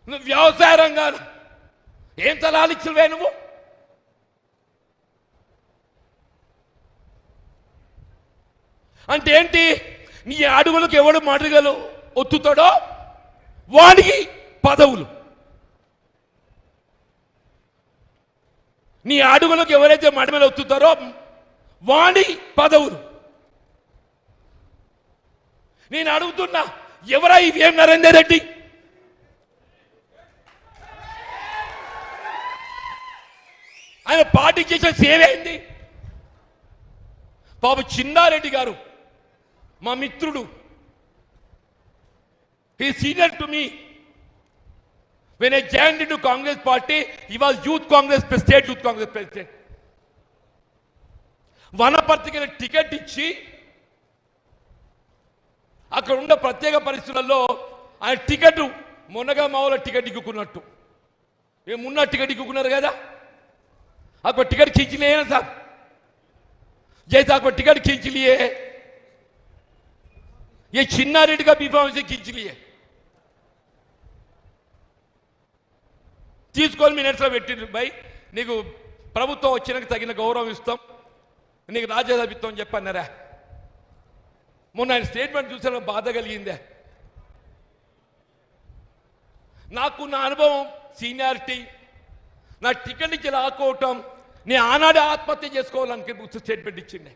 నువ్వు వ్యవసాయ రంగాలు ఏం సలహాలు ఇచ్చినవే నువ్వు? అంటే ఏంటి? నీ అడుగులకు ఎవడు మడుగలు ఒత్తుతాడో వాడికి పదవులు. నీ అడుగులకు ఎవరైతే మడిమలు ఒత్తుతారో వాడి పదవులు. నేను అడుగుతున్నా, ఎవరా ఈ వేం నరేందర్ రెడ్డి? ఆయన పార్టీ చేసిన సేవ ఏంది? బాబు చిన్నారెడ్డి గారు మా మిత్రుడు, he senior to me. When I joined into Congress party, he was Youth Congress State Youth Congress President. వనపర్తికి టికెట్ ఇచ్చి అక్కడ ఉన్న ప్రత్యేక పరిస్థితులలో ఆయన టికెట్ మొన్నగా మావుల టికెట్ ఇక్కున్నట్టు ఏమున్న టికెట్ ఇక్కున్నారు కదా, आपको टिकट खींच लिए ना साहब, जैसे आपको टिकट खींच लिए ये छिन्ना रेड्डी का बीफाम से खींच लिए. తీసుకొని మినిట్స్లో పెట్టిండ్రు. భయ్ నీకు ప్రభుత్వం వచ్చినాక తగిన గౌరవం ఇస్తాం, నీకు రాజ్యసభ ఇస్తాం అని చెప్పన్నారా? మొన్న ఆయన స్టేట్మెంట్ చూసిన బాధ కలిగిందే నాకు. నా అనుభవం, సీనియారిటీ, నా టికెట్ ఇచ్చి లాక్కోవటం, నేను ఆనాడే ఆత్మహత్య చేసుకోవాలని స్టేట్మెంట్ ఇచ్చిండే.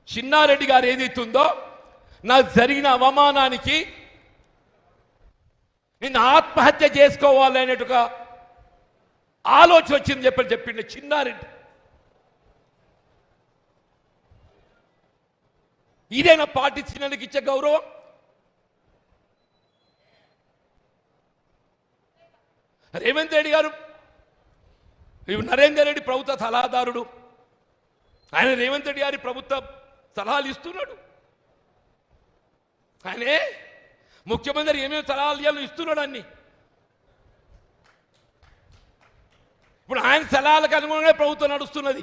చిన్నారెడ్డి గారు ఏదైతుందో నాకు జరిగిన అవమానానికి నేను ఆత్మహత్య చేసుకోవాలనేట్టుగా ఆలోచన వచ్చింది చెప్పిండే చిన్నారెడ్డి. ఇదేనా పార్టీ సీనియర్కి ఇచ్చే గౌరవం? రేవంత్ రెడ్డి గారు, నరేందర్ రెడ్డి ప్రభుత్వ సలహాదారుడు, ఆయన రేవంత్ రెడ్డి గారి ప్రభుత్వ సలహాలు ఇస్తున్నాడు. ఆయనే ముఖ్యమంత్రి ఏమేమి సలహాలు ఇస్తున్నాడు అన్ని. ఇప్పుడు ఆయన సలహాలకు అనుగుణంగానే ప్రభుత్వం నడుస్తున్నది.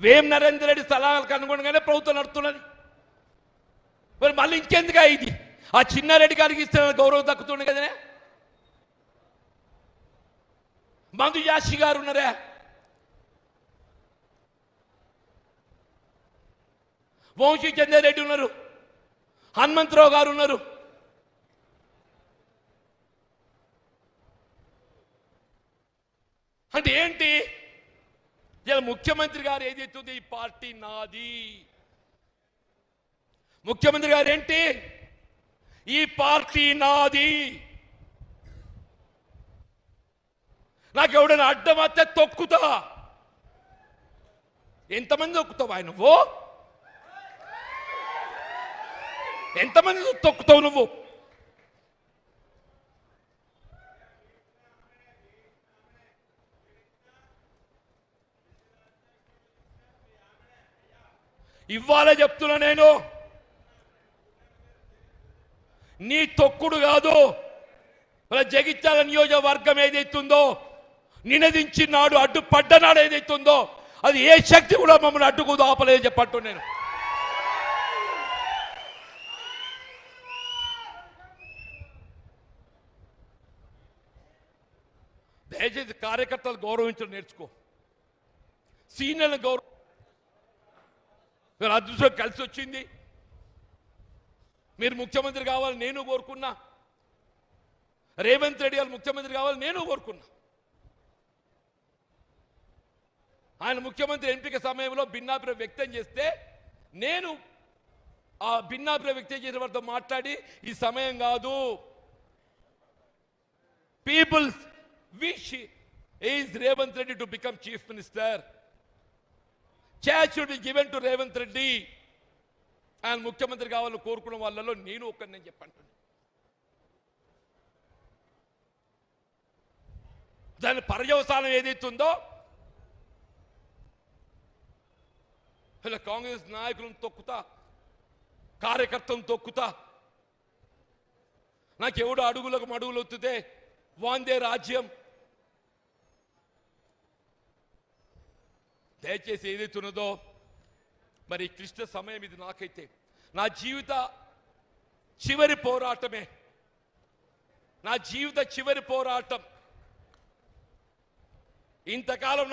వేం నరేందర్ రెడ్డి సలహాలకు అనుగుణంగానే ప్రభుత్వం నడుస్తున్నది. మరి మళ్ళీ ఇంకెందుగా ఇది? ఆ చిన్నారెడ్డి గారికి ఇస్తే గౌరవం దక్కుతుంది కదనే. మందు యాషి గారు ఉన్నారా, వంశీ చంద్రారెడ్డి ఉన్నారు, హనుమంతరావు గారు ఉన్నారు. అంటే ఏంటి? ఇలా ముఖ్యమంత్రి గారు ఏదైతుంది, ఈ పార్టీ నాది. ముఖ్యమంత్రి గారు ఏంటి? ఈ పార్టీ నాది, నాకు ఎవడైనా అడ్డం వస్తే తొక్కుతా. ఎంతమంది తొక్కుతావు ఆయన? నువ్వు ఎంతమంది తొక్కుతావు నువ్వు? ఇవ్వాలే చెప్తున్నా నేను, నీ తొక్కుడు కాదు. జగిత్యాల నియోజకవర్గం ఏదైతుందో నినదించి నాడు అడ్డుపడ్డనాడు ఏదైతుందో అది ఏ శక్తి కూడా మమ్మల్ని అడ్డుకోదు, ఆపలేదు చెప్పట్టు నేను. దయచేసి కార్యకర్తలు గౌరవించడం నేర్చుకో, సీనియర్లను గౌరవ. అదృష్టం కలిసి వచ్చింది. మీరు ముఖ్యమంత్రి కావాలని నేను కోరుకున్నా, రేవంత్ రెడ్డి గారు ముఖ్యమంత్రి కావాలని నేను కోరుకున్నా. ఆయన ముఖ్యమంత్రి ఎంపిక సమయంలో భిన్నాభిప్రాయం వ్యక్తం చేస్తే నేను ఆ భిన్నాభిప్రాయం వ్యక్తం చేసిన వారితో మాట్లాడి, ఈ సమయం కాదు, peoples wish is Revanth Reddy to become chief minister, chance should be given to Revanth Reddy. ఆయన ముఖ్యమంత్రి కావాలని కోరుకున్న వాళ్ళలో నేను ఒకరిని నేను చెప్పంటున్నాను. దాని పర్యవసానం ఏదైతుందో ఇలా కాంగ్రెస్ నాయకులను తొక్కుతా, కార్యకర్తలను తొక్కుతా, నాకెవడు అడుగులకు మడుగులు ఒత్తితే వాందే రాజ్యం. దయచేసి ఏదైతున్నదో మరి క్లిష్ట సమయం ఇది. నాకైతే నా జీవిత చివరి పోరాటమే, నా జీవిత చివరి పోరాటం. ఇంతకాలం